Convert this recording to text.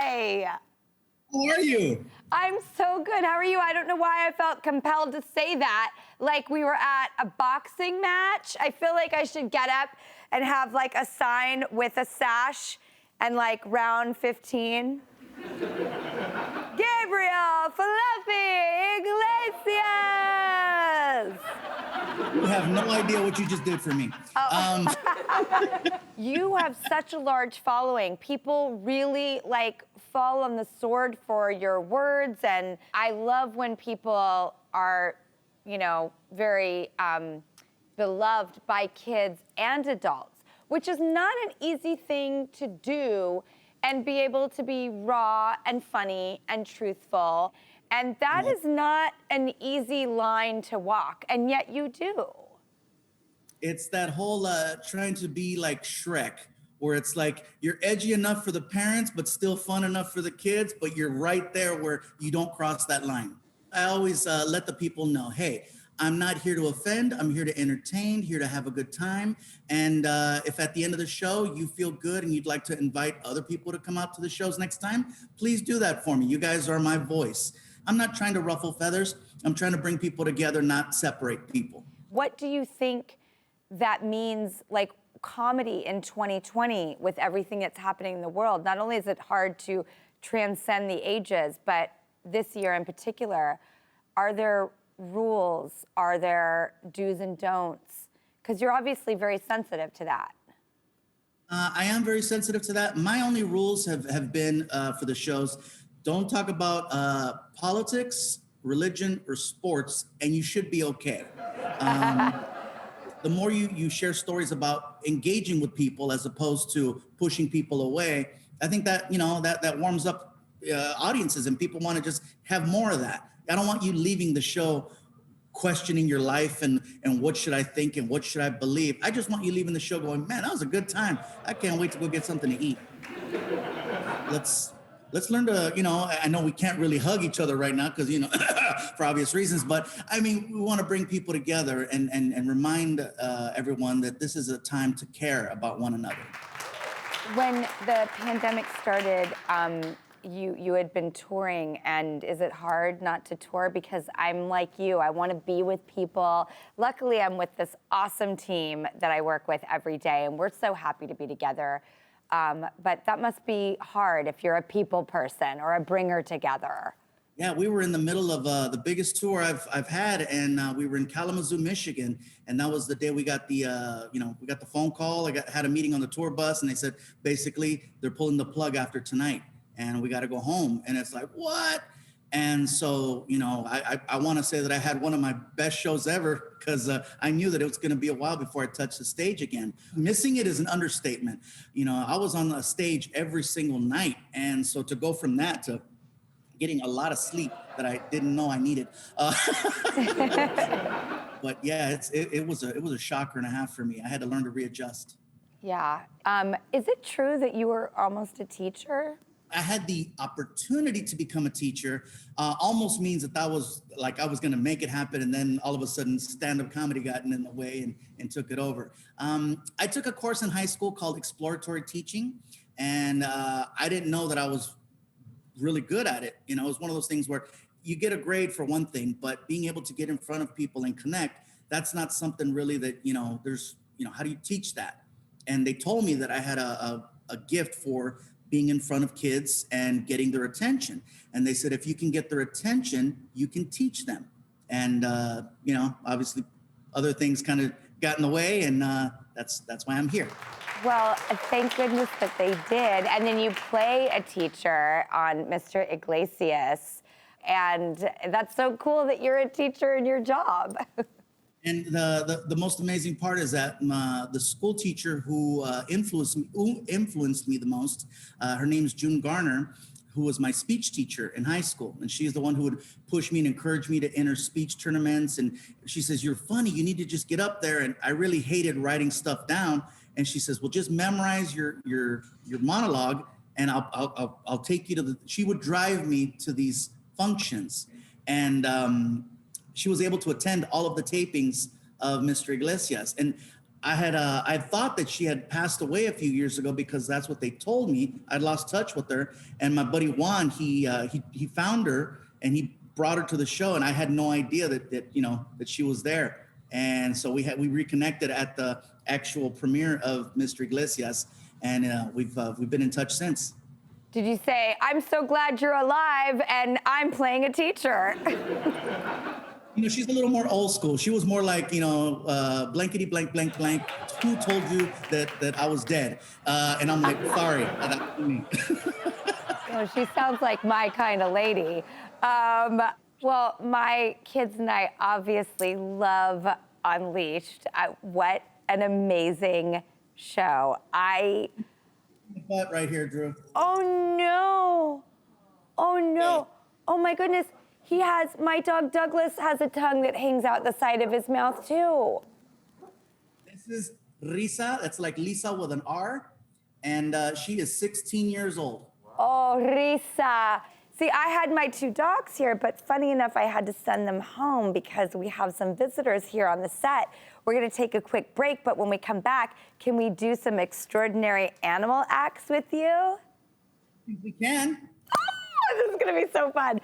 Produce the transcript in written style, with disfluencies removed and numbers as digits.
Hi. How are you? I'm so good. How are you? I don't know why I felt compelled to say that. Like we were at a boxing match. I feel like I should get up and have like a sign with a sash and like round 15. Gabriel Iglesias. You have no idea what you just did for me. You have such a large following. People really like fall on the sword for your words, and I love when people are, very beloved by kids and adults, which is not an easy thing to do, and be able to be raw and funny and truthful. And that is not an easy line to walk, and yet you do. It's that whole trying to be like Shrek, where it's like you're edgy enough for the parents, but still fun enough for the kids, but you're right there where you don't cross that line. I always let the people know, hey, I'm not here to offend. I'm here to entertain, here to have a good time. And if at the end of the show you feel good and you'd like to invite other people to come out to the shows next time, please do that for me. You guys are my voice. I'm not trying to ruffle feathers. I'm trying to bring people together, not separate people. What do you think that means, like comedy in 2020 with everything that's happening in the world? Not only is it hard to transcend the ages, but this year in particular, are there rules? Are there do's and don'ts? Because you're obviously very sensitive to that. I am very sensitive to that. My only rules have been for the shows, don't talk about politics, religion, or sports, and you should be okay. The more you share stories about engaging with people as opposed to pushing people away, I think that, that warms up audiences, and people want to just have more of that. I don't want you leaving the show questioning your life and what should I think and what should I believe. I just want you leaving the show going, man, that was a good time. I can't wait to go get something to eat. Let's learn to, I know we can't really hug each other right now because, for obvious reasons, but I mean, we want to bring people together and remind everyone that this is a time to care about one another. When the pandemic started, you had been touring, and is it hard not to tour? Because I'm like you, I want to be with people. Luckily, I'm with this awesome team that I work with every day, and we're so happy to be together. But that must be hard if you're a people person or a bringer together. Yeah, we were in the middle of the biggest tour I've had, and we were in Kalamazoo, Michigan, and that was the day we got the we got the phone call. Had a meeting on the tour bus, and they said basically they're pulling the plug after tonight, and we got to go home. And it's like, what? And so, I want to say that I had one of my best shows ever because I knew that it was going to be a while before I touched the stage again. Missing it is an understatement. I was on the stage every single night. And so to go from that to getting a lot of sleep that I didn't know I needed. But yeah, it was a shocker and a half for me. I had to learn to readjust. Yeah. Is it true that you were almost a teacher? I had the opportunity to become a teacher, almost means that was like I was going to make it happen. And then all of a sudden stand-up comedy got in the way and took it over. I took a course in high school called exploratory teaching. And I didn't know that I was really good at it. It was one of those things where you get a grade for one thing, but being able to get in front of people and connect, that's not something really that, there's, how do you teach that? And they told me that I had a gift for being in front of kids and getting their attention. And they said, if you can get their attention, you can teach them. And, obviously other things kind of got in the way, and that's why I'm here. Well, thank goodness that they did. And then you play a teacher on Mr. Iglesias. And that's so cool that you're a teacher in your job. And the most amazing part is that the school teacher who influenced me the most, her name is June Garner, who was my speech teacher in high school. And she's the one who would push me and encourage me to enter speech tournaments. And she says, you're funny, you need to just get up there. And I really hated writing stuff down. And she says, well, just memorize your monologue, and I'll take you to she would drive me to these functions. And she was able to attend all of the tapings of Mr. Iglesias. And I thought that she had passed away a few years ago because that's what they told me. I'd lost touch with her, and my buddy Juan, he found her and he brought her to the show, and I had no idea that she was there. And so we reconnected at the actual premiere of Mr. Iglesias, and we've been in touch since. Did you say, "I'm so glad you're alive and I'm playing a teacher"? She's a little more old school. She was more like, blankety blank blank blank. Who told you that I was dead? And I'm like, sorry, that was me. She sounds like my kind of lady. Well, my kids and I obviously love Unleashed. What an amazing show. Butt right here, Drew. Oh no. Oh no. Oh my goodness. My dog Douglas has a tongue that hangs out the side of his mouth too. This is Risa. That's like Lisa with an R. And she is 16 years old. Oh, Risa. See, I had my 2 dogs here, but funny enough, I had to send them home because we have some visitors here on the set. We're gonna take a quick break, but when we come back, can we do some extraordinary animal acts with you? We can. Oh, this is gonna be so fun.